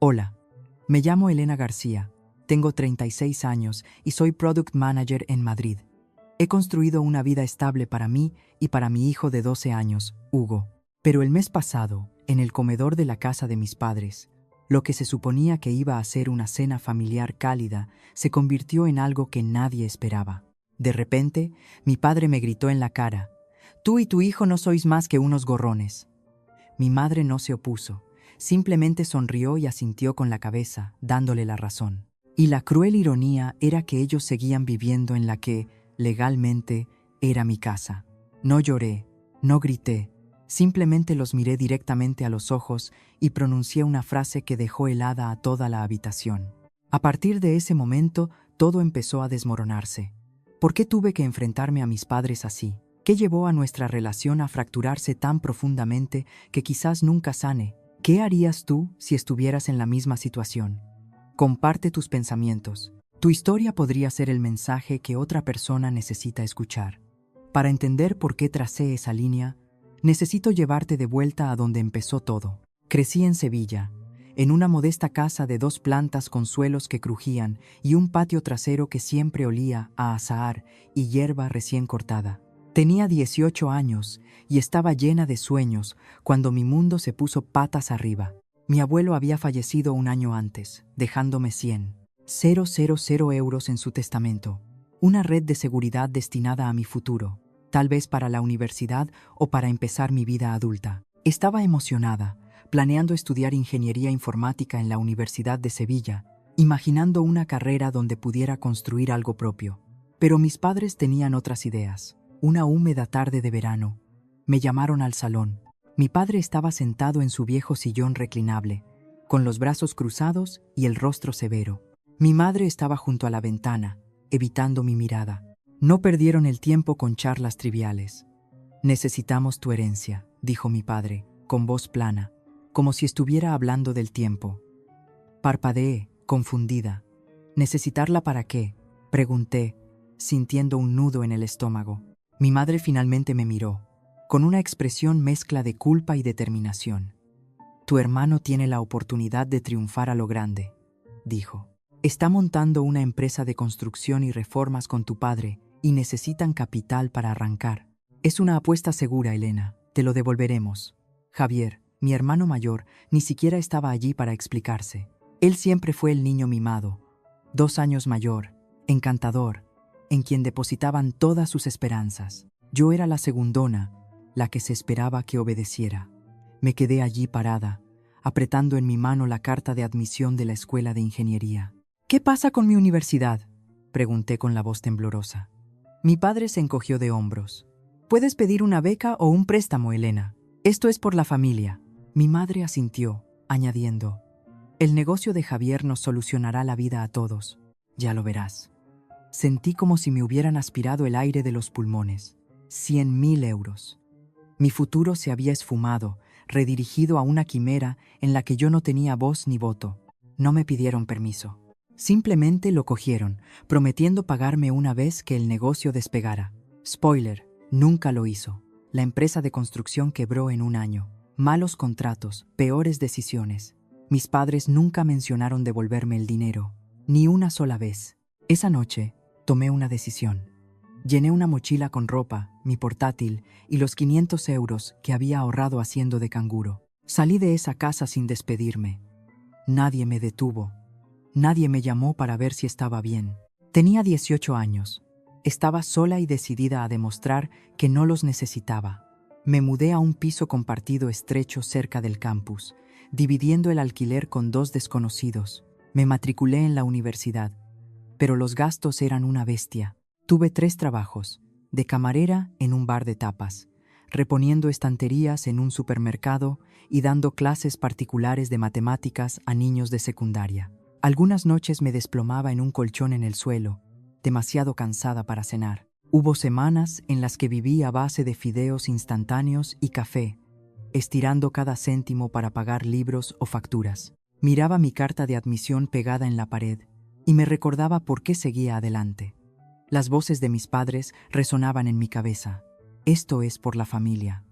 Hola, me llamo Elena García, tengo 36 años y soy Product Manager en Madrid. He construido una vida estable para mí y para mi hijo de 12 años, Hugo. Pero el mes pasado, en el comedor de la casa de mis padres, lo que se suponía que iba a ser una cena familiar cálida se convirtió en algo que nadie esperaba. De repente, mi padre me gritó en la cara: «Tú y tu hijo no sois más que unos gorrones». Mi madre no se opuso, simplemente sonrió y asintió con la cabeza, dándole la razón. Y la cruel ironía era que ellos seguían viviendo en la que, legalmente, era mi casa. No lloré, no grité, simplemente los miré directamente a los ojos y pronuncié una frase que dejó helada a toda la habitación. A partir de ese momento, todo empezó a desmoronarse. ¿Por qué tuve que enfrentarme a mis padres así? ¿Qué llevó a nuestra relación a fracturarse tan profundamente que quizás nunca sane? ¿Qué harías tú si estuvieras en la misma situación? Comparte tus pensamientos. Tu historia podría ser el mensaje que otra persona necesita escuchar. Para entender por qué tracé esa línea, necesito llevarte de vuelta a donde empezó todo. Crecí en Sevilla, en una modesta casa de 2 plantas con suelos que crujían y un patio trasero que siempre olía a azahar y hierba recién cortada. Tenía 18 años y estaba llena de sueños cuando mi mundo se puso patas arriba. Mi abuelo había fallecido un año antes, dejándome 100,000 euros en su testamento, una red de seguridad destinada a mi futuro, tal vez para la universidad o para empezar mi vida adulta. Estaba emocionada, planeando estudiar ingeniería informática en la Universidad de Sevilla, imaginando una carrera donde pudiera construir algo propio. Pero mis padres tenían otras ideas. Una húmeda tarde de verano, me llamaron al salón. Mi padre estaba sentado en su viejo sillón reclinable, con los brazos cruzados y el rostro severo. Mi madre estaba junto a la ventana, evitando mi mirada. No perdieron el tiempo con charlas triviales. «Necesitamos tu herencia», dijo mi padre, con voz plana, como si estuviera hablando del tiempo. Parpadeé, confundida. «¿Necesitarla para qué?», pregunté, sintiendo un nudo en el estómago. Mi madre finalmente me miró, con una expresión mezcla de culpa y determinación. «Tu hermano tiene la oportunidad de triunfar a lo grande», dijo. «Está montando una empresa de construcción y reformas con tu padre y necesitan capital para arrancar. Es una apuesta segura, Elena, te lo devolveremos». Javier, mi hermano mayor, ni siquiera estaba allí para explicarse. Él siempre fue el niño mimado, 2 años mayor, encantador, en quien depositaban todas sus esperanzas. Yo era la segundona, la que se esperaba que obedeciera. Me quedé allí parada, apretando en mi mano la carta de admisión de la escuela de ingeniería. «¿Qué pasa con mi universidad?», pregunté con la voz temblorosa. Mi padre se encogió de hombros. «Puedes pedir una beca o un préstamo, Elena. Esto es por la familia». Mi madre asintió, añadiendo: «El negocio de Javier nos solucionará la vida a todos. Ya lo verás». Sentí como si me hubieran aspirado el aire de los pulmones. 100,000 euros. Mi futuro se había esfumado, redirigido a una quimera en la que yo no tenía voz ni voto. No me pidieron permiso. Simplemente lo cogieron, prometiendo pagarme una vez que el negocio despegara. Spoiler, nunca lo hizo. La empresa de construcción quebró en un año. Malos contratos, peores decisiones. Mis padres nunca mencionaron devolverme el dinero, ni una sola vez. Esa noche, tomé una decisión. Llené una mochila con ropa, mi portátil y los 500 euros que había ahorrado haciendo de canguro. Salí de esa casa sin despedirme. Nadie me detuvo. Nadie me llamó para ver si estaba bien. Tenía 18 años. Estaba sola y decidida a demostrar que no los necesitaba. Me mudé a un piso compartido estrecho cerca del campus, dividiendo el alquiler con 2 desconocidos. Me matriculé en la universidad, pero los gastos eran una bestia. Tuve 3 trabajos: de camarera en un bar de tapas, reponiendo estanterías en un supermercado y dando clases particulares de matemáticas a niños de secundaria. Algunas noches me desplomaba en un colchón en el suelo, demasiado cansada para cenar. Hubo semanas en las que viví a base de fideos instantáneos y café, estirando cada céntimo para pagar libros o facturas. Miraba mi carta de admisión pegada en la pared y me recordaba por qué seguía adelante. Las voces de mis padres resonaban en mi cabeza. Esto es por la familia.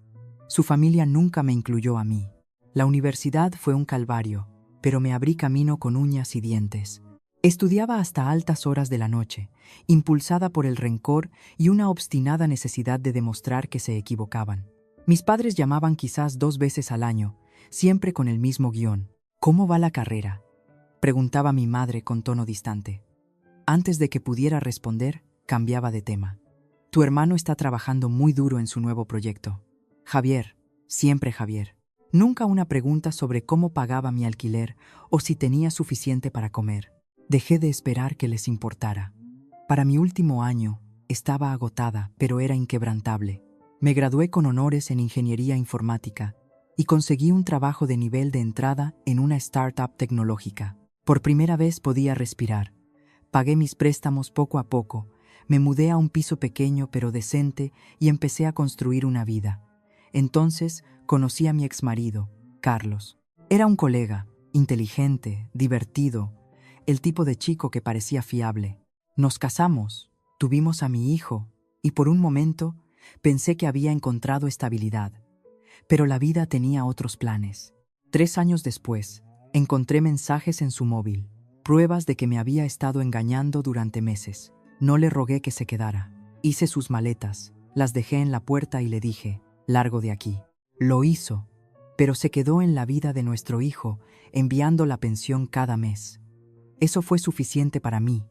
Su familia nunca me incluyó a mí. La universidad fue un calvario, pero me abrí camino con uñas y dientes. Estudiaba hasta altas horas de la noche, impulsada por el rencor y una obstinada necesidad de demostrar que se equivocaban. Mis padres llamaban quizás 2 veces al año, siempre con el mismo guión. ¿Cómo va la carrera?, preguntaba mi madre con tono distante. Antes de que pudiera responder, cambiaba de tema. Tu hermano está trabajando muy duro en su nuevo proyecto. Javier, siempre Javier. Nunca una pregunta sobre cómo pagaba mi alquiler o si tenía suficiente para comer. Dejé de esperar que les importara. Para mi último año, estaba agotada, pero era inquebrantable. Me gradué con honores en ingeniería informática y conseguí un trabajo de nivel de entrada en una startup tecnológica. Por primera vez podía respirar. Pagué mis préstamos poco a poco, me mudé a un piso pequeño pero decente y empecé a construir una vida. Entonces conocí a mi exmarido, Carlos. Era un colega, inteligente, divertido, el tipo de chico que parecía fiable. Nos casamos, tuvimos a mi hijo, y por un momento pensé que había encontrado estabilidad. Pero la vida tenía otros planes. 3 años después, encontré mensajes en su móvil, pruebas de que me había estado engañando durante meses. No le rogué que se quedara. Hice sus maletas, las dejé en la puerta y le dije, largo de aquí. Lo hizo, pero se quedó en la vida de nuestro hijo, enviando la pensión cada mes. Eso fue suficiente para mí.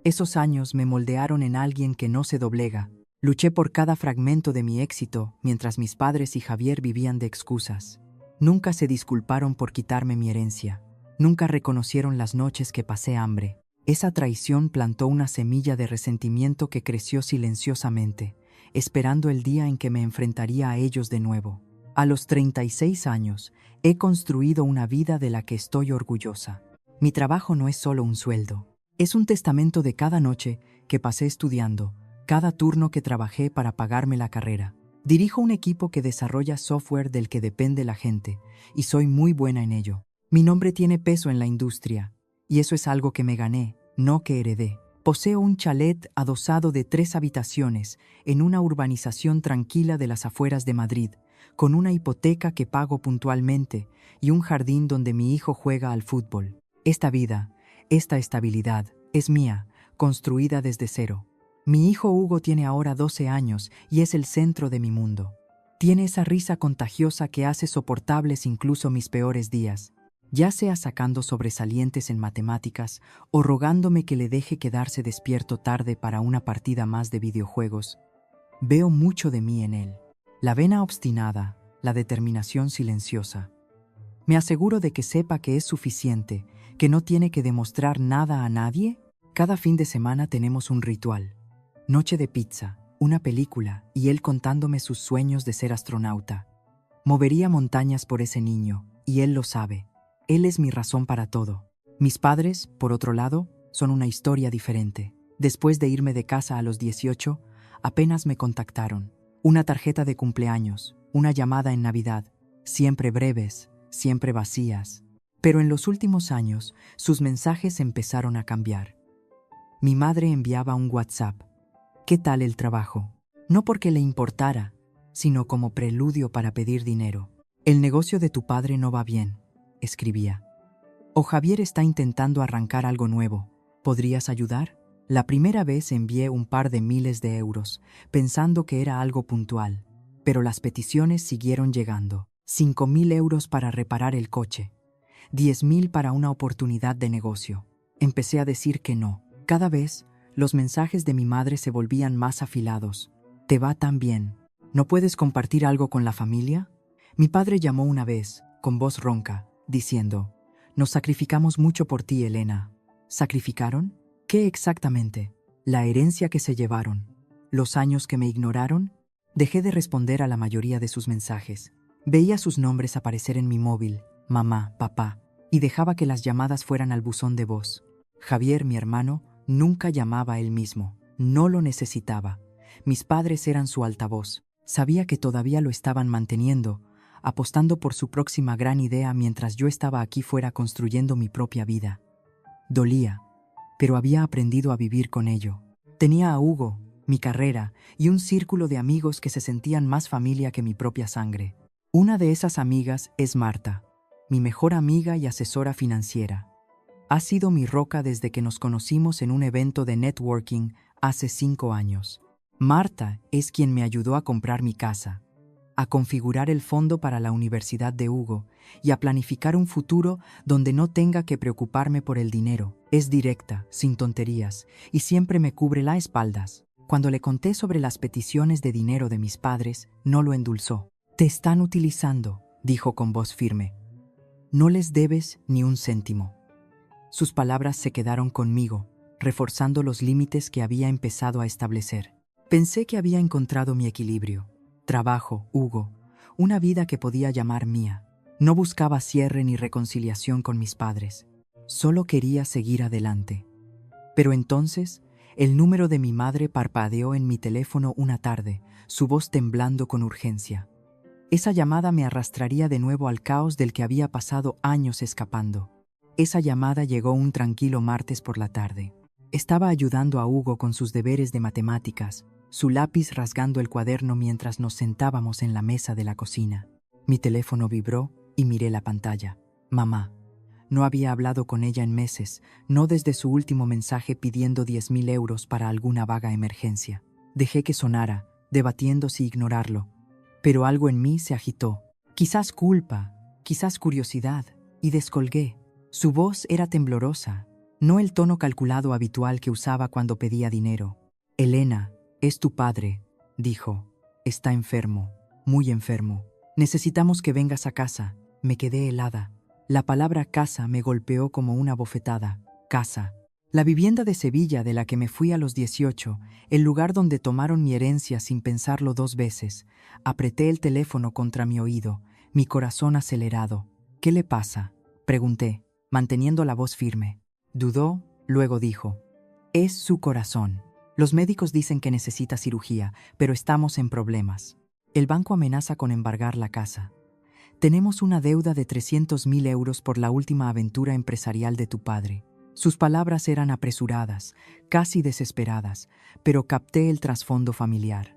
Esos años me moldearon en alguien que no se doblega. Luché por cada fragmento de mi éxito mientras mis padres y Javier vivían de excusas. Nunca se disculparon por quitarme mi herencia. Nunca reconocieron las noches que pasé hambre. Esa traición plantó una semilla de resentimiento que creció silenciosamente, esperando el día en que me enfrentaría a ellos de nuevo. A los 36 años, he construido una vida de la que estoy orgullosa. Mi trabajo no es solo un sueldo. Es un testamento de cada noche que pasé estudiando, cada turno que trabajé para pagarme la carrera. Dirijo un equipo que desarrolla software del que depende la gente, y soy muy buena en ello. Mi nombre tiene peso en la industria, y eso es algo que me gané, no que heredé. Poseo un chalet adosado de 3 habitaciones en una urbanización tranquila de las afueras de Madrid, con una hipoteca que pago puntualmente y un jardín donde mi hijo juega al fútbol. Esta vida, esta estabilidad, es mía, construida desde cero. Mi hijo Hugo tiene ahora 12 años y es el centro de mi mundo. Tiene esa risa contagiosa que hace soportables incluso mis peores días, ya sea sacando sobresalientes en matemáticas o rogándome que le deje quedarse despierto tarde para una partida más de videojuegos. Veo mucho de mí en él. La vena obstinada, la determinación silenciosa. Me aseguro de que sepa que es suficiente, que no tiene que demostrar nada a nadie. Cada fin de semana tenemos un ritual. Noche de pizza, una película y él contándome sus sueños de ser astronauta. Movería montañas por ese niño, y él lo sabe. Él es mi razón para todo. Mis padres, por otro lado, son una historia diferente. Después de irme de casa a los 18, apenas me contactaron. Una tarjeta de cumpleaños, una llamada en Navidad, siempre breves, siempre vacías. Pero en los últimos años, sus mensajes empezaron a cambiar. Mi madre enviaba un WhatsApp. ¿Qué tal el trabajo? No porque le importara, sino como preludio para pedir dinero. El negocio de tu padre no va bien, escribía. O Javier está intentando arrancar algo nuevo. ¿Podrías ayudar? La primera vez envié un par de miles de euros, pensando que era algo puntual, pero las peticiones siguieron llegando. 5.000 euros para reparar el coche, 10.000 para una oportunidad de negocio. Empecé a decir que no. Cada vez, los mensajes de mi madre se volvían más afilados. ¿Te va tan bien? ¿No puedes compartir algo con la familia? Mi padre llamó una vez, con voz ronca, diciendo, «Nos sacrificamos mucho por ti, Elena». ¿Sacrificaron? ¿Qué exactamente? ¿La herencia que se llevaron? ¿Los años que me ignoraron? Dejé de responder a la mayoría de sus mensajes. Veía sus nombres aparecer en mi móvil, mamá, papá, y dejaba que las llamadas fueran al buzón de voz. Javier, mi hermano, nunca llamaba él mismo. No lo necesitaba. Mis padres eran su altavoz. Sabía que todavía lo estaban manteniendo, apostando por su próxima gran idea mientras yo estaba aquí fuera construyendo mi propia vida. Dolía, pero había aprendido a vivir con ello. Tenía a Hugo, mi carrera y un círculo de amigos que se sentían más familia que mi propia sangre. Una de esas amigas es Marta. mi mejor amiga y asesora financiera. Ha sido mi roca desde que nos conocimos en un evento de networking hace 5 años. Marta es quien me ayudó a comprar mi casa, a configurar el fondo para la universidad de Hugo y a planificar un futuro donde no tenga que preocuparme por el dinero. Es directa, sin tonterías, y siempre me cubre las espaldas. Cuando le conté sobre las peticiones de dinero de mis padres, no lo endulzó. «Te están utilizando», dijo con voz firme. «No les debes ni un céntimo». Sus palabras se quedaron conmigo, reforzando los límites que había empezado a establecer. Pensé que había encontrado mi equilibrio. Trabajo, Hugo, una vida que podía llamar mía. No buscaba cierre ni reconciliación con mis padres. Solo quería seguir adelante. Pero entonces, el número de mi madre parpadeó en mi teléfono una tarde, su voz temblando con urgencia. Esa llamada me arrastraría de nuevo al caos del que había pasado años escapando. Esa llamada llegó un tranquilo martes por la tarde. Estaba ayudando a Hugo con sus deberes de matemáticas, su lápiz rasgando el cuaderno mientras nos sentábamos en la mesa de la cocina. Mi teléfono vibró y miré la pantalla. Mamá. No había hablado con ella en meses, no desde su último mensaje pidiendo 10.000 euros para alguna vaga emergencia. Dejé que sonara, debatiendo si ignorarlo. Pero algo en mí se agitó. Quizás culpa, quizás curiosidad, y descolgué. Su voz era temblorosa, no el tono calculado habitual que usaba cuando pedía dinero. «Elena, es tu padre», dijo. «Está enfermo, muy enfermo. Necesitamos que vengas a casa». Me quedé helada. La palabra casa me golpeó como una bofetada. Casa. La vivienda de Sevilla de la que me fui a los 18, el lugar donde tomaron mi herencia sin pensarlo 2 veces. Apreté el teléfono contra mi oído, mi corazón acelerado. «¿Qué le pasa?», pregunté, manteniendo la voz firme. Dudó, luego dijo: «Es su corazón. Los médicos dicen que necesita cirugía, pero estamos en problemas. El banco amenaza con embargar la casa. Tenemos una deuda de 300.000 euros por la última aventura empresarial de tu padre». Sus palabras eran apresuradas, casi desesperadas, pero capté el trasfondo familiar.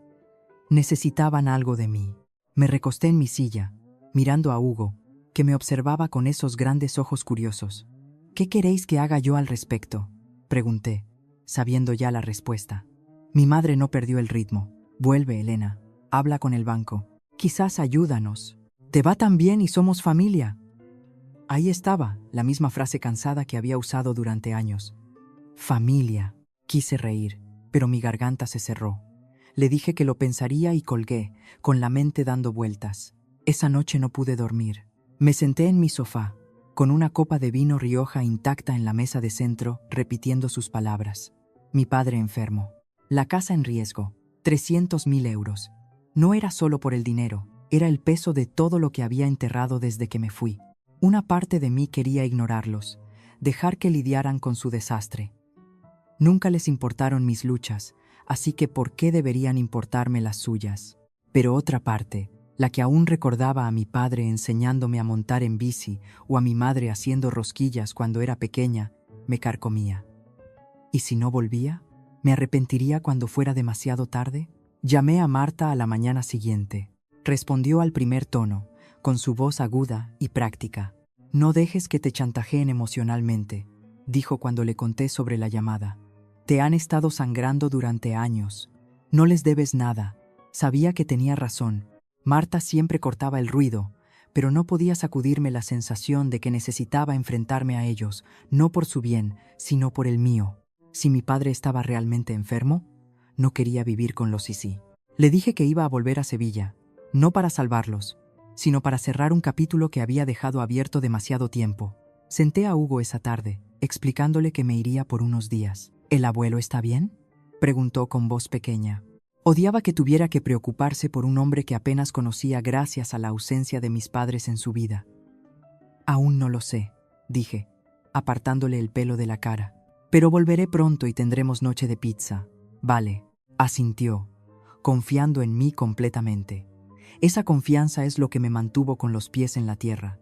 Necesitaban algo de mí. Me recosté en mi silla, mirando a Hugo, que me observaba con esos grandes ojos curiosos. «¿Qué queréis que haga yo al respecto?», pregunté, sabiendo ya la respuesta. Mi madre no perdió el ritmo. «Vuelve, Elena. Habla con el banco. Quizás ayúdanos. Te va tan bien y somos familia». Ahí estaba, la misma frase cansada que había usado durante años. Familia. Quise reír, pero mi garganta se cerró. Le dije que lo pensaría y colgué, con la mente dando vueltas. Esa noche no pude dormir. Me senté en mi sofá, con una copa de vino Rioja intacta en la mesa de centro, repitiendo sus palabras. Mi padre enfermo. La casa en riesgo. 300.000 euros. No era solo por el dinero, era el peso de todo lo que había enterrado desde que me fui. Una parte de mí quería ignorarlos, dejar que lidiaran con su desastre. Nunca les importaron mis luchas, así que ¿por qué deberían importarme las suyas? Pero otra parte, la que aún recordaba a mi padre enseñándome a montar en bici o a mi madre haciendo rosquillas cuando era pequeña, me carcomía. ¿Y si no volvía? ¿Me arrepentiría cuando fuera demasiado tarde? Llamé a Marta a la mañana siguiente. Respondió al primer tono, con su voz aguda y práctica. «No dejes que te chantajeen emocionalmente», dijo cuando le conté sobre la llamada. «Te han estado sangrando durante años. No les debes nada». Sabía que tenía razón. Marta siempre cortaba el ruido, pero no podía sacudirme la sensación de que necesitaba enfrentarme a ellos, no por su bien, sino por el mío. Si mi padre estaba realmente enfermo, no quería vivir con los Sisi. Le dije que iba a volver a Sevilla, no para salvarlos, sino para cerrar un capítulo que había dejado abierto demasiado tiempo. Senté a Hugo esa tarde, explicándole que me iría por unos días. «¿El abuelo está bien?», preguntó con voz pequeña. Odiaba que tuviera que preocuparse por un hombre que apenas conocía gracias a la ausencia de mis padres en su vida. «Aún no lo sé», dije, apartándole el pelo de la cara. «Pero volveré pronto y tendremos noche de pizza». «Vale», asintió, confiando en mí completamente. Esa confianza es lo que me mantuvo con los pies en la tierra.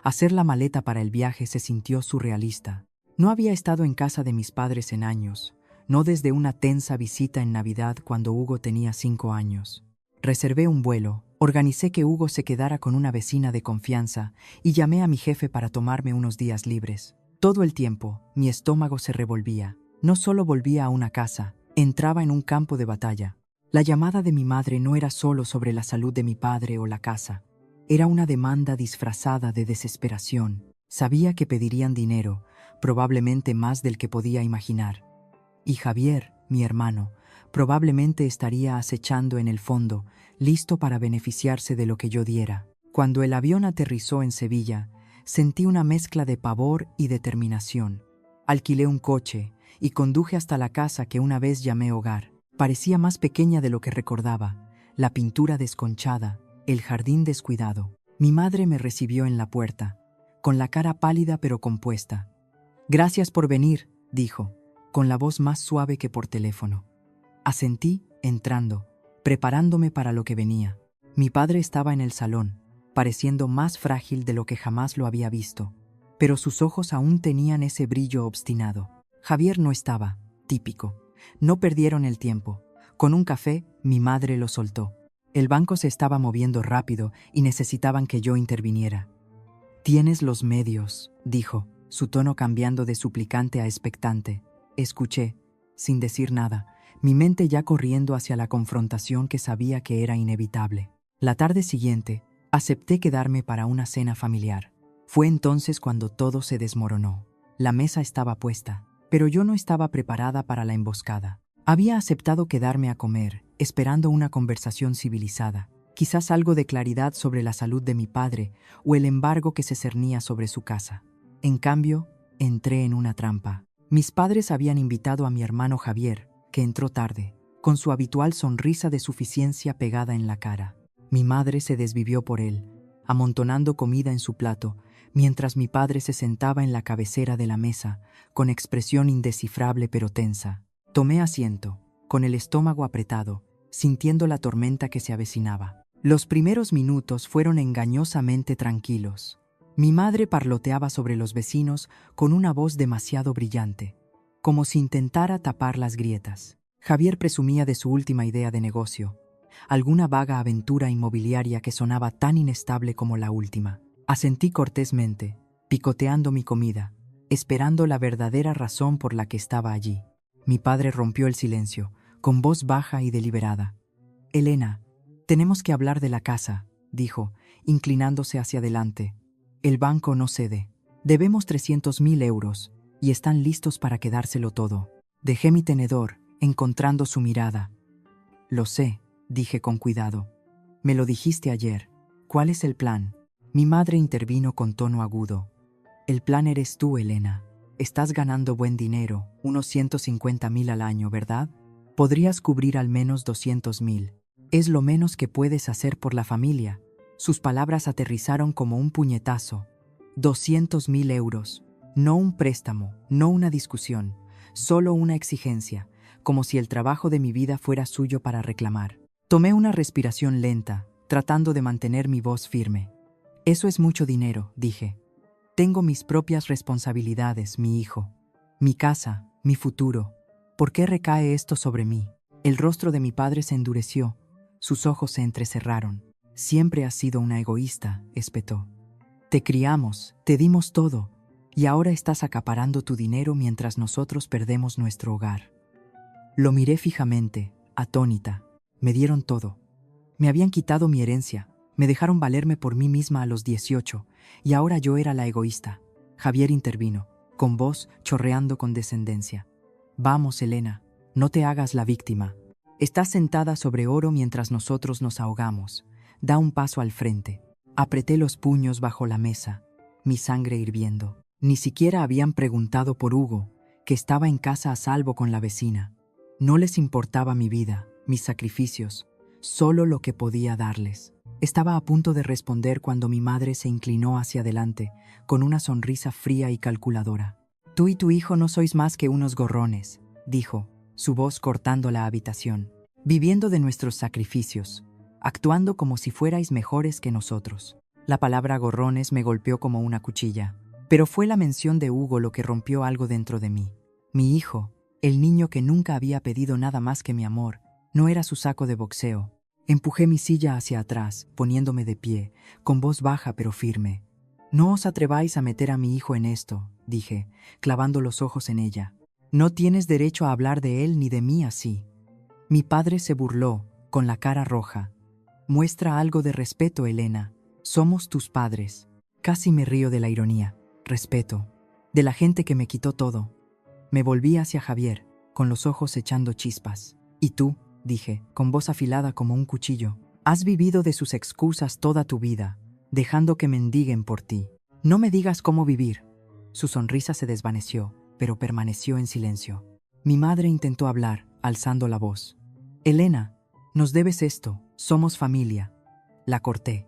Hacer la maleta para el viaje se sintió surrealista. No había estado en casa de mis padres en años, no desde una tensa visita en Navidad cuando Hugo tenía 5 años. Reservé un vuelo, Organicé que Hugo se quedara con una vecina de confianza y llamé a mi jefe para tomarme unos días libres. Todo el tiempo, mi estómago se revolvía. No solo volvía a una casa, entraba en un campo de batalla. La llamada de mi madre no era solo sobre la salud de mi padre o la casa. Era una demanda disfrazada de desesperación. Sabía que pedirían dinero, probablemente más del que podía imaginar. Y Javier, mi hermano, probablemente estaría acechando en el fondo, listo para beneficiarse de lo que yo diera. Cuando el avión aterrizó en Sevilla, sentí una mezcla de pavor y determinación. Alquilé un coche y conduje hasta la casa que una vez llamé hogar. Parecía más pequeña de lo que recordaba, la pintura desconchada, el jardín descuidado. Mi madre me recibió en la puerta, con la cara pálida pero compuesta. «Gracias por venir», dijo, con la voz más suave que por teléfono. Asentí, entrando, preparándome para lo que venía. Mi padre estaba en el salón, pareciendo más frágil de lo que jamás lo había visto, pero sus ojos aún tenían ese brillo obstinado. Javier no estaba, típico. No perdieron el tiempo. Con un café, mi madre lo soltó. El banco se estaba moviendo rápido y necesitaban que yo interviniera. «Tienes los medios», dijo, su tono cambiando de suplicante a expectante. Escuché, sin decir nada, mi mente ya corriendo hacia la confrontación que sabía que era inevitable. La tarde siguiente, acepté quedarme para una cena familiar. Fue entonces cuando todo se desmoronó. La mesa estaba puesta, pero yo no estaba preparada para la emboscada. Había aceptado quedarme a comer, esperando una conversación civilizada, quizás algo de claridad sobre la salud de mi padre o el embargo que se cernía sobre su casa. En cambio, entré en una trampa. Mis padres habían invitado a mi hermano Javier, que entró tarde, con su habitual sonrisa de suficiencia pegada en la cara. Mi madre se desvivió por él, amontonando comida en su plato, mientras mi padre se sentaba en la cabecera de la mesa, con expresión indescifrable pero tensa. Tomé asiento, con el estómago apretado, sintiendo la tormenta que se avecinaba. Los primeros minutos fueron engañosamente tranquilos. Mi madre parloteaba sobre los vecinos con una voz demasiado brillante, como si intentara tapar las grietas. Javier presumía de su última idea de negocio, alguna vaga aventura inmobiliaria que sonaba tan inestable como la última. Asentí cortésmente, picoteando mi comida, esperando la verdadera razón por la que estaba allí. Mi padre rompió el silencio, con voz baja y deliberada. «Elena, tenemos que hablar de la casa», dijo, inclinándose hacia adelante. «El banco no cede. Debemos 300.000 euros, y están listos para quedárselo todo». Dejé mi tenedor, encontrando su mirada. «Lo sé», dije con cuidado. «Me lo dijiste ayer. ¿Cuál es el plan?» Mi madre intervino con tono agudo. «El plan eres tú, Elena. Estás ganando buen dinero, unos 150.000 al año, ¿verdad? Podrías cubrir al menos 200.000. Es lo menos que puedes hacer por la familia». Sus palabras aterrizaron como un puñetazo. 200.000 euros. No un préstamo, no una discusión, solo una exigencia, como si el trabajo de mi vida fuera suyo para reclamar. Tomé una respiración lenta, tratando de mantener mi voz firme. «Eso es mucho dinero», dije. «Tengo mis propias responsabilidades, mi hijo. Mi casa, mi futuro. ¿Por qué recae esto sobre mí?» El rostro de mi padre se endureció, sus ojos se entrecerraron. «Siempre has sido una egoísta», espetó. «Te criamos, te dimos todo, y ahora estás acaparando tu dinero mientras nosotros perdemos nuestro hogar». Lo miré fijamente, atónita. Me dieron todo. Me habían quitado mi herencia, me dejaron valerme por mí misma a los 18, y ahora yo era la egoísta. Javier intervino, con voz chorreando con descendencia. «Vamos, Elena, no te hagas la víctima. Estás sentada sobre oro mientras nosotros nos ahogamos. Da un paso al frente». Apreté los puños bajo la mesa, mi sangre hirviendo. Ni siquiera habían preguntado por Hugo, que estaba en casa a salvo con la vecina. No les importaba mi vida, mis sacrificios, solo lo que podía darles. Estaba a punto de responder cuando mi madre se inclinó hacia adelante, con una sonrisa fría y calculadora. «Tú y tu hijo no sois más que unos gorrones», dijo, su voz cortando la habitación. «Viviendo de nuestros sacrificios, actuando como si fuerais mejores que nosotros». La palabra gorrones me golpeó como una cuchilla, pero fue la mención de Hugo lo que rompió algo dentro de mí. Mi hijo, el niño que nunca había pedido nada más que mi amor, no era su saco de boxeo. Empujé mi silla hacia atrás, poniéndome de pie, con voz baja pero firme. No os atreváis a meter a mi hijo en esto, dije, clavando los ojos en ella. No tienes derecho a hablar de él ni de mí así. Mi padre se burló, con la cara roja. Muestra algo de respeto, Elena. Somos tus padres. Casi me río de la ironía. Respeto. De la gente que me quitó todo. Me volví hacia Javier, con los ojos echando chispas. ¿Y tú? Dije, con voz afilada como un cuchillo. Has vivido de sus excusas toda tu vida, dejando que mendiguen por ti. No me digas cómo vivir. Su sonrisa se desvaneció, pero permaneció en silencio. Mi madre intentó hablar, alzando la voz. Elena, nos debes esto, somos familia. La corté.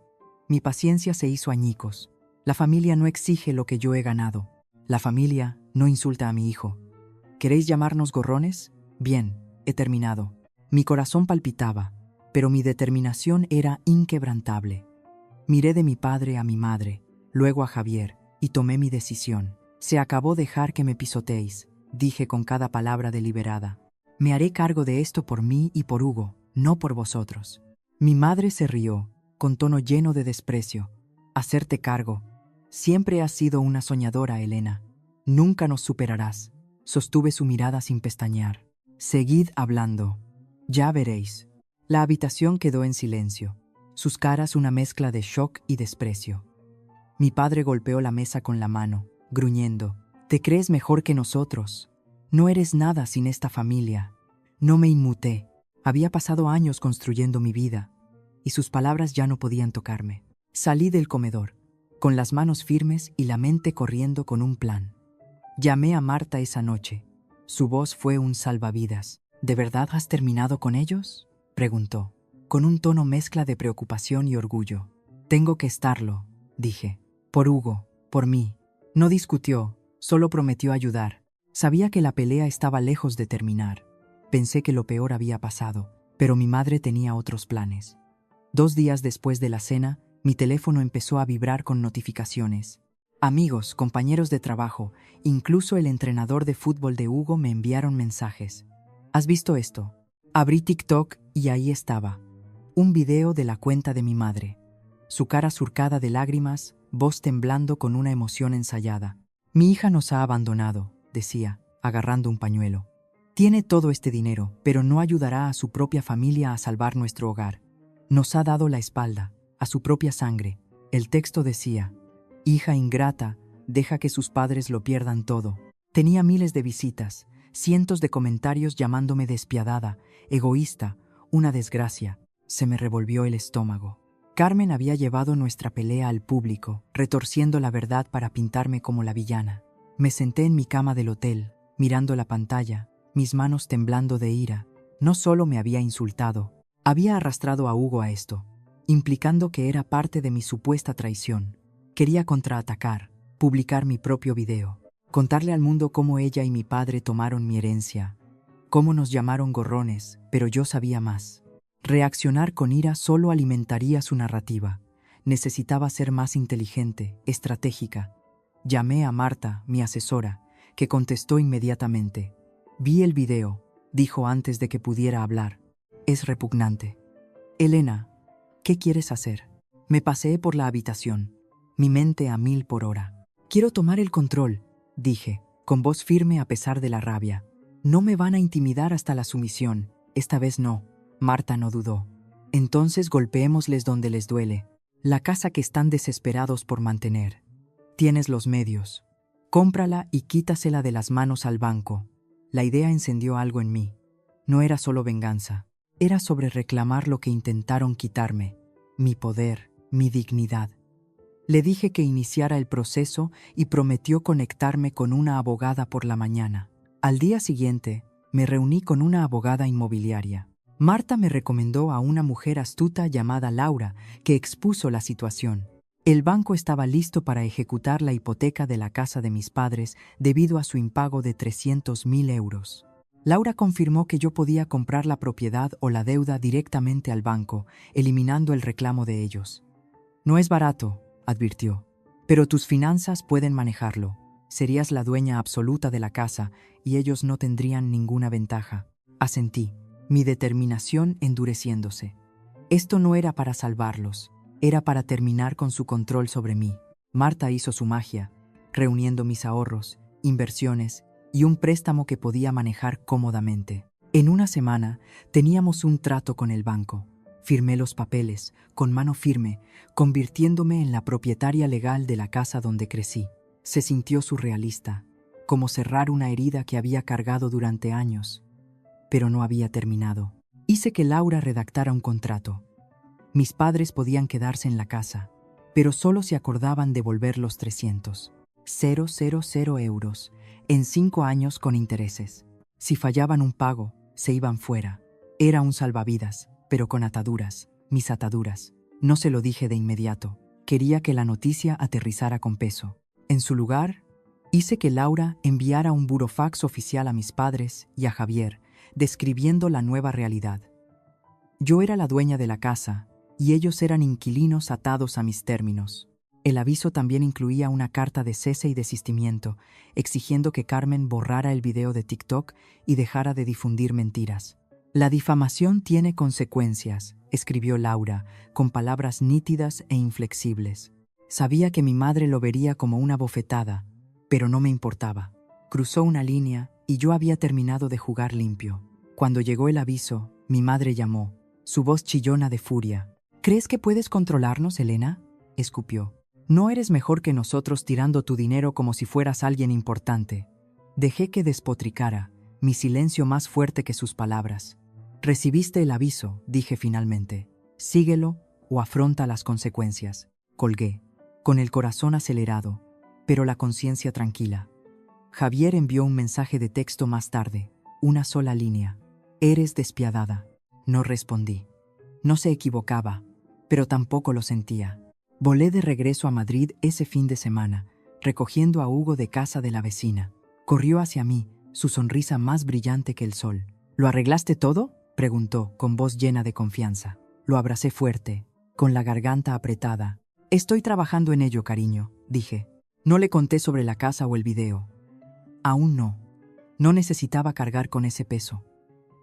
Mi paciencia se hizo añicos. La familia no exige lo que yo he ganado. La familia no insulta a mi hijo. ¿Queréis llamarnos gorrones? Bien, he terminado. Mi corazón palpitaba, pero mi determinación era inquebrantable. Miré de mi padre a mi madre, luego a Javier, y tomé mi decisión. Se acabó dejar que me pisoteéis, dije con cada palabra deliberada. Me haré cargo de esto por mí y por Hugo, no por vosotros. Mi madre se rió, con tono lleno de desprecio. Hacerte cargo. Siempre has sido una soñadora, Elena. Nunca nos superarás. Sostuve su mirada sin pestañear. Seguid hablando. Ya veréis. La habitación quedó en silencio, sus caras una mezcla de shock y desprecio. Mi padre golpeó la mesa con la mano, gruñendo. Te crees mejor que nosotros. No eres nada sin esta familia. No me inmuté. Había pasado años construyendo mi vida, y sus palabras ya no podían tocarme. Salí del comedor, con las manos firmes y la mente corriendo con un plan. Llamé a Marta esa noche. Su voz fue un salvavidas. ¿De verdad has terminado con ellos?, preguntó, con un tono mezcla de preocupación y orgullo. Tengo que estarlo, dije. Por Hugo, por mí. No discutió, solo prometió ayudar. Sabía que la pelea estaba lejos de terminar. Pensé que lo peor había pasado, pero mi madre tenía otros planes. 2 días después de la cena, mi teléfono empezó a vibrar con notificaciones. Amigos, compañeros de trabajo, incluso el entrenador de fútbol de Hugo me enviaron mensajes. ¿Has visto esto? Abrí TikTok y ahí estaba. Un video de la cuenta de mi madre. Su cara surcada de lágrimas, voz temblando con una emoción ensayada. Mi hija nos ha abandonado, decía, agarrando un pañuelo. Tiene todo este dinero, pero no ayudará a su propia familia a salvar nuestro hogar. Nos ha dado la espalda, a su propia sangre. El texto decía: hija ingrata, deja que sus padres lo pierdan todo. Tenía miles de visitas, cientos de comentarios llamándome despiadada, egoísta, una desgracia. Se me revolvió el estómago. Carmen había llevado nuestra pelea al público, retorciendo la verdad para pintarme como la villana. Me senté en mi cama del hotel, mirando la pantalla, mis manos temblando de ira. No solo me había insultado, había arrastrado a Hugo a esto, implicando que era parte de mi supuesta traición. Quería contraatacar, publicar mi propio video, contarle al mundo cómo ella y mi padre tomaron mi herencia, cómo nos llamaron gorrones, pero yo sabía más. Reaccionar con ira solo alimentaría su narrativa. Necesitaba ser más inteligente, estratégica. Llamé a Marta, mi asesora, que contestó inmediatamente. Vi el video, dijo antes de que pudiera hablar. Es repugnante. Elena, ¿qué quieres hacer? Me paseé por la habitación, mi mente a 1000 por hora. Quiero tomar el control, dije, con voz firme a pesar de la rabia. No me van a intimidar hasta la sumisión, esta vez no. Marta no dudó. Entonces golpeémosles donde les duele, la casa que están desesperados por mantener. Tienes los medios. Cómprala y quítasela de las manos al banco. La idea encendió algo en mí. No era solo venganza, era sobre reclamar lo que intentaron quitarme, mi poder, mi dignidad. Le dije que iniciara el proceso y prometió conectarme con una abogada por la mañana. Al día siguiente, me reuní con una abogada inmobiliaria. Marta me recomendó a una mujer astuta llamada Laura, que expuso la situación. El banco estaba listo para ejecutar la hipoteca de la casa de mis padres debido a su impago de 300.000 euros. Laura confirmó que yo podía comprar la propiedad o la deuda directamente al banco, eliminando el reclamo de ellos. No es barato, advirtió, pero tus finanzas pueden manejarlo. Serías la dueña absoluta de la casa y ellos no tendrían ninguna ventaja. Asentí, mi determinación endureciéndose. Esto no era para salvarlos, era para terminar con su control sobre mí. Marta hizo su magia, reuniendo mis ahorros, inversiones y un préstamo que podía manejar cómodamente. En una semana teníamos un trato con el banco. Firmé los papeles, con mano firme, convirtiéndome en la propietaria legal de la casa donde crecí. Se sintió surrealista, como cerrar una herida que había cargado durante años, pero no había terminado. Hice que Laura redactara un contrato. Mis padres podían quedarse en la casa, pero solo se acordaban devolver los 300,000 euros en 5 años con intereses. Si fallaban un pago, se iban fuera. Era un salvavidas, pero con ataduras, mis ataduras. No se lo dije de inmediato. Quería que la noticia aterrizara con peso. En su lugar, hice que Laura enviara un burofax oficial a mis padres y a Javier, describiendo la nueva realidad. Yo era la dueña de la casa y ellos eran inquilinos atados a mis términos. El aviso también incluía una carta de cese y desistimiento, exigiendo que Carmen borrara el video de TikTok y dejara de difundir mentiras. La difamación tiene consecuencias, escribió Laura, con palabras nítidas e inflexibles. Sabía que mi madre lo vería como una bofetada, pero no me importaba. Cruzó una línea y yo había terminado de jugar limpio. Cuando llegó el aviso, mi madre llamó, su voz chillona de furia. ¿Crees que puedes controlarnos, Elena?, escupió. No eres mejor que nosotros tirando tu dinero como si fueras alguien importante. Dejé que despotricara, mi silencio más fuerte que sus palabras. Recibiste el aviso, dije finalmente. Síguelo o afronta las consecuencias. Colgué, con el corazón acelerado, pero la conciencia tranquila. Javier envió un mensaje de texto más tarde, una sola línea. Eres despiadada. No respondí. No se equivocaba, pero tampoco lo sentía. Volé de regreso a Madrid ese fin de semana, recogiendo a Hugo de casa de la vecina. Corrió hacia mí, su sonrisa más brillante que el sol. ¿Lo arreglaste todo?, preguntó, con voz llena de confianza. Lo abracé fuerte, con la garganta apretada. Estoy trabajando en ello, cariño, dije. No le conté sobre la casa o el video. Aún no. No necesitaba cargar con ese peso.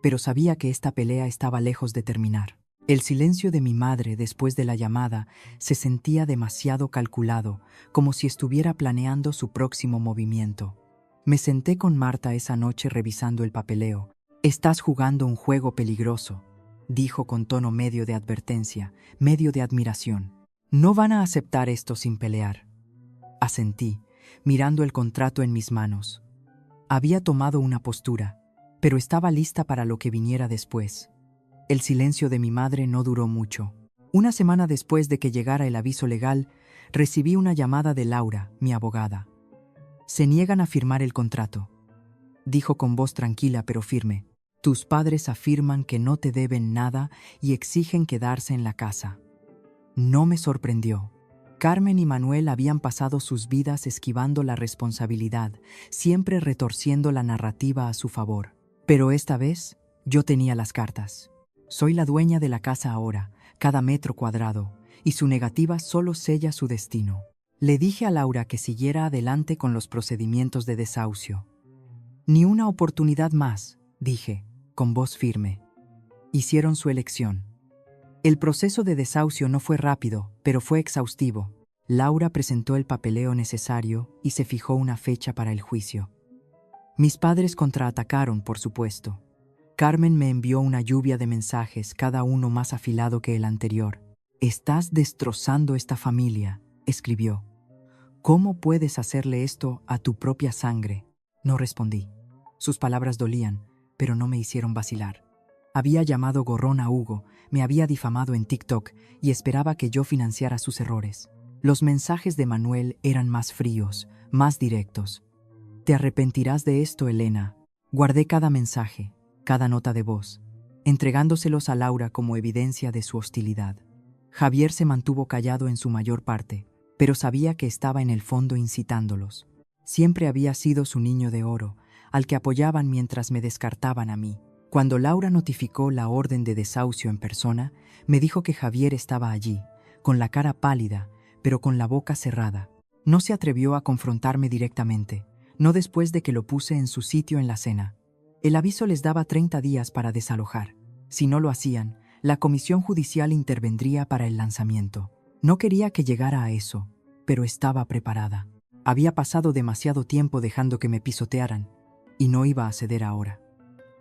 Pero sabía que esta pelea estaba lejos de terminar. El silencio de mi madre después de la llamada se sentía demasiado calculado, como si estuviera planeando su próximo movimiento. Me senté con Marta esa noche revisando el papeleo. Estás jugando un juego peligroso, dijo con tono medio de advertencia, medio de admiración. No van a aceptar esto sin pelear. Asentí, mirando el contrato en mis manos. Había tomado una postura, pero estaba lista para lo que viniera después. El silencio de mi madre no duró mucho. Una semana después de que llegara el aviso legal, recibí una llamada de Laura, mi abogada. Se niegan a firmar el contrato, dijo con voz tranquila pero firme. Tus padres afirman que no te deben nada y exigen quedarse en la casa. No me sorprendió. Carmen y Manuel habían pasado sus vidas esquivando la responsabilidad, siempre retorciendo la narrativa a su favor. Pero esta vez, yo tenía las cartas. Soy la dueña de la casa ahora, cada metro cuadrado, y su negativa solo sella su destino. Le dije a Laura que siguiera adelante con los procedimientos de desahucio. Ni una oportunidad más, dije, con voz firme. Hicieron su elección. El proceso de desahucio no fue rápido, pero fue exhaustivo. Laura presentó el papeleo necesario y se fijó una fecha para el juicio. Mis padres contraatacaron, por supuesto. Carmen me envió una lluvia de mensajes, cada uno más afilado que el anterior. Estás destrozando esta familia, escribió. ¿Cómo puedes hacerle esto a tu propia sangre? No respondí. Sus palabras dolían, pero no me hicieron vacilar. Había llamado gorrón a Hugo, me había difamado en TikTok y esperaba que yo financiara sus errores. Los mensajes de Manuel eran más fríos, más directos. Te arrepentirás de esto, Elena. Guardé cada mensaje, cada nota de voz, entregándoselos a Laura como evidencia de su hostilidad. Javier se mantuvo callado en su mayor parte, pero sabía que estaba en el fondo incitándolos. Siempre había sido su niño de oro, al que apoyaban mientras me descartaban a mí. Cuando Laura notificó la orden de desahucio en persona, me dijo que Javier estaba allí, con la cara pálida, pero con la boca cerrada. No se atrevió a confrontarme directamente, no después de que lo puse en su sitio en la cena. El aviso les daba 30 días para desalojar. Si no lo hacían, La comisión judicial intervendría para el lanzamiento. No quería que llegara a eso, pero estaba preparada. Había pasado demasiado tiempo dejando que me pisotearan, y no iba a ceder ahora.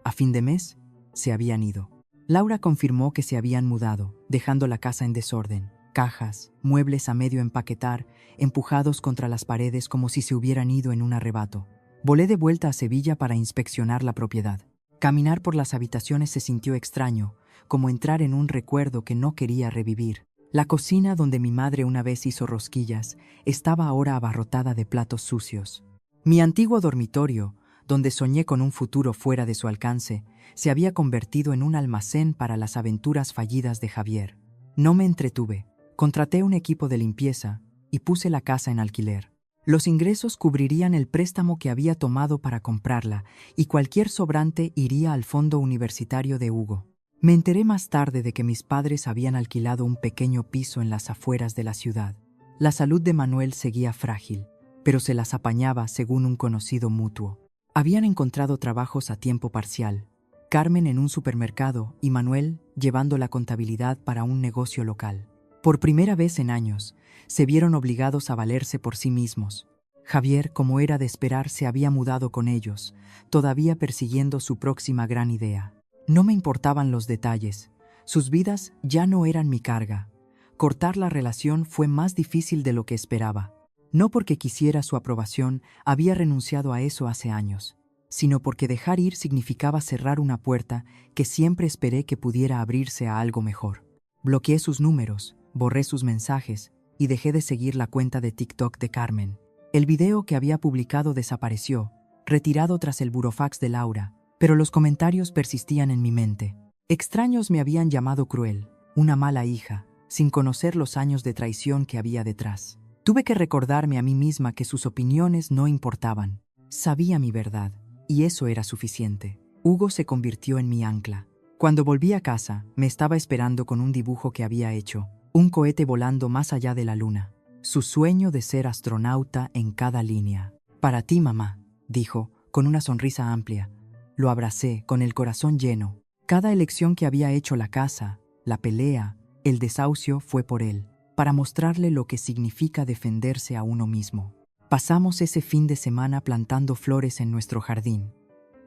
A fin de mes, se habían ido. Laura confirmó que se habían mudado, dejando la casa en desorden. Cajas, muebles a medio empaquetar, empujados contra las paredes como si se hubieran ido en un arrebato. Volé de vuelta a Sevilla para inspeccionar la propiedad. Caminar por las habitaciones se sintió extraño, como entrar en un recuerdo que no quería revivir. La cocina donde mi madre una vez hizo rosquillas estaba ahora abarrotada de platos sucios. Mi antiguo dormitorio, donde soñé con un futuro fuera de su alcance, se había convertido en un almacén para las aventuras fallidas de Javier. No me entretuve. Contraté un equipo de limpieza y puse la casa en alquiler. Los ingresos cubrirían el préstamo que había tomado para comprarla y cualquier sobrante iría al fondo universitario de Hugo. Me enteré más tarde de que mis padres habían alquilado un pequeño piso en las afueras de la ciudad. La salud de Manuel seguía frágil, pero se las apañaba según un conocido mutuo. Habían encontrado trabajos a tiempo parcial, Carmen en un supermercado y Manuel llevando la contabilidad para un negocio local. Por primera vez en años, se vieron obligados a valerse por sí mismos. Javier, como era de esperar, se había mudado con ellos, todavía persiguiendo su próxima gran idea. No me importaban los detalles, sus vidas ya no eran mi carga. Cortar la relación fue más difícil de lo que esperaba. No porque quisiera su aprobación, había renunciado a eso hace años, sino porque dejar ir significaba cerrar una puerta que siempre esperé que pudiera abrirse a algo mejor. Bloqueé sus números, borré sus mensajes y dejé de seguir la cuenta de TikTok de Carmen. El video que había publicado desapareció, retirado tras el burofax de Laura, pero los comentarios persistían en mi mente. Extraños me habían llamado cruel, una mala hija, sin conocer los años de traición que había detrás. Tuve que recordarme a mí misma que sus opiniones no importaban. Sabía mi verdad, y eso era suficiente. Hugo se convirtió en mi ancla. Cuando volví a casa, me estaba esperando con un dibujo que había hecho, un cohete volando más allá de la luna. Su sueño de ser astronauta en cada línea. Para ti, mamá, dijo, con una sonrisa amplia. Lo abracé, con el corazón lleno. Cada elección que había hecho la casa, la pelea, el desahucio fue por él, para mostrarle lo que significa defenderse a uno mismo. Pasamos ese fin de semana plantando flores en nuestro jardín,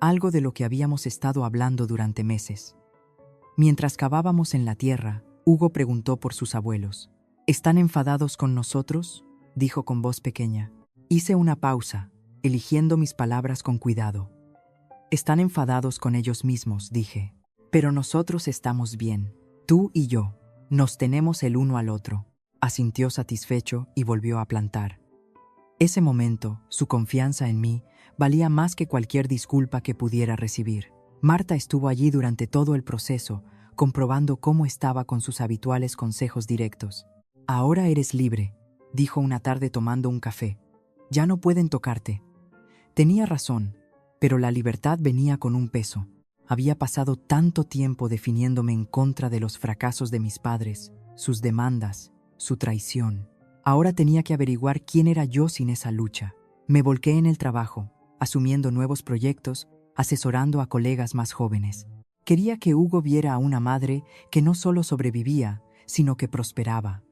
algo de lo que habíamos estado hablando durante meses. Mientras cavábamos en la tierra, Hugo preguntó por sus abuelos. ¿Están enfadados con nosotros?, dijo con voz pequeña. Hice una pausa, eligiendo mis palabras con cuidado. Están enfadados con ellos mismos, dije. Pero nosotros estamos bien. Tú y yo. Nos tenemos el uno al otro. Asintió satisfecho y volvió a plantar. Ese momento, su confianza en mí, valía más que cualquier disculpa que pudiera recibir. Marta estuvo allí durante todo el proceso, comprobando cómo estaba con sus habituales consejos directos. Ahora eres libre, dijo una tarde tomando un café. Ya no pueden tocarte. Tenía razón, pero la libertad venía con un peso. Había pasado tanto tiempo definiéndome en contra de los fracasos de mis padres, sus demandas, su traición. Ahora tenía que averiguar quién era yo sin esa lucha. Me volqué en el trabajo, asumiendo nuevos proyectos, asesorando a colegas más jóvenes. Quería que Hugo viera a una madre que no solo sobrevivía, sino que prosperaba.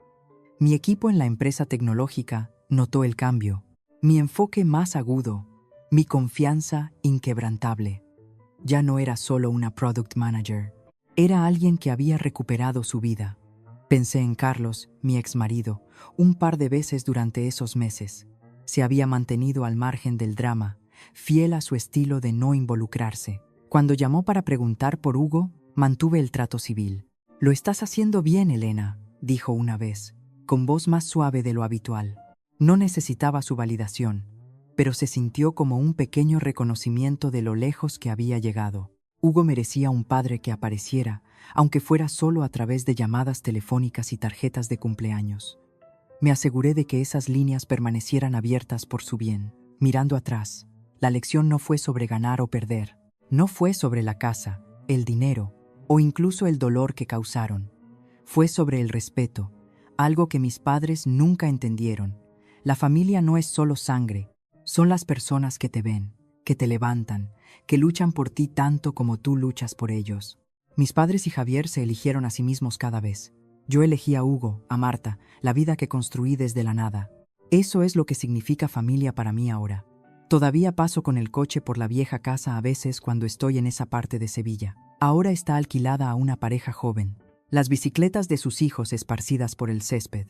Mi equipo en la empresa tecnológica notó el cambio. Mi enfoque más agudo, mi confianza inquebrantable. Ya no era solo una product manager, era alguien que había recuperado su vida. Pensé en Carlos, mi exmarido, un par de veces durante esos meses. Se había mantenido al margen del drama, fiel a su estilo de no involucrarse. Cuando llamó para preguntar por Hugo, mantuve el trato civil. «Lo estás haciendo bien, Elena», dijo una vez, con voz más suave de lo habitual. No necesitaba su validación, pero se sintió como un pequeño reconocimiento de lo lejos que había llegado. Hugo merecía un padre que apareciera, aunque fuera solo a través de llamadas telefónicas y tarjetas de cumpleaños. Me aseguré de que esas líneas permanecieran abiertas por su bien. Mirando atrás, la lección no fue sobre ganar o perder. No fue sobre la casa, el dinero o incluso el dolor que causaron. Fue sobre el respeto, algo que mis padres nunca entendieron. La familia no es solo sangre, son las personas que te ven, que te levantan, que luchan por ti tanto como tú luchas por ellos. Mis padres y Javier se eligieron a sí mismos cada vez. Yo elegí a Hugo, a Marta, la vida que construí desde la nada. Eso es lo que significa familia para mí ahora. Todavía paso con el coche por la vieja casa a veces cuando estoy en esa parte de Sevilla. Ahora está alquilada a una pareja joven. Las bicicletas de sus hijos esparcidas por el césped.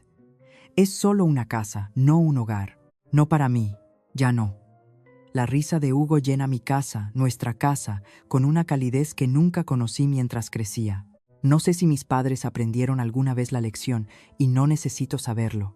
Es solo una casa, no un hogar. No para mí, ya no. La risa de Hugo llena mi casa, nuestra casa, con una calidez que nunca conocí mientras crecía. No sé si mis padres aprendieron alguna vez la lección y no necesito saberlo.